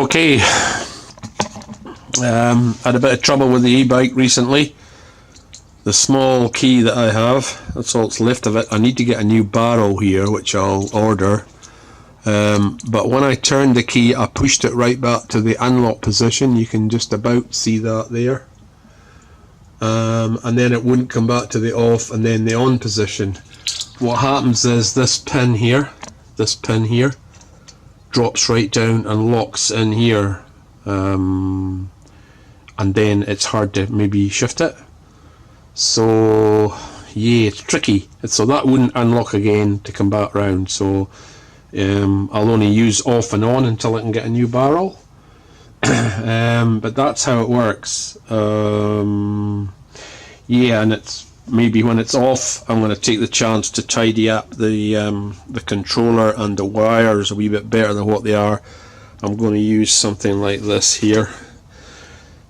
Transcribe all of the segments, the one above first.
Okay, had a bit of trouble with the e-bike recently. The small key that I have, that's all that's left of it. I need to get a new barrel here, which I'll order. But when I turned the key, I pushed it right back to the unlock position. You can just about see that there. And then it wouldn't come back to the off and then the on position. What happens is this pin here drops right down and locks in here, and then it's hard to maybe shift it. So yeah, it's tricky. So that wouldn't unlock again to come back round. So I'll only use off and on until I can get a new barrel. But that's how it works. Yeah, and it's maybe when it's off, I'm going to take the chance to tidy up the controller and the wires a wee bit better than what they are. I'm going to use something like this here,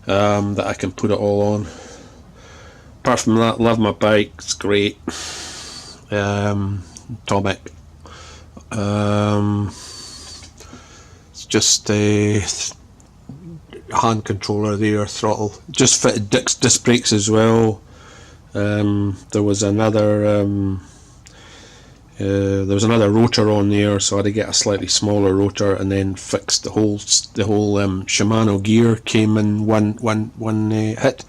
that I can put it all on. Apart from that, love my bike, it's great. Atomic. It's just a hand controller there, throttle. Just fitted disc brakes as well. There was another rotor on there, so I had to get a slightly smaller rotor, and then fixed the whole Shimano gear came in one hit.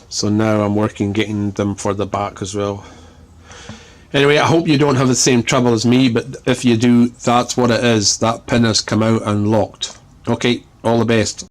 So now I'm working getting them for the back as well. Anyway, I hope you don't have the same trouble as me, but if you do, that's what it is. That pin has come out and locked. Okay, all the best.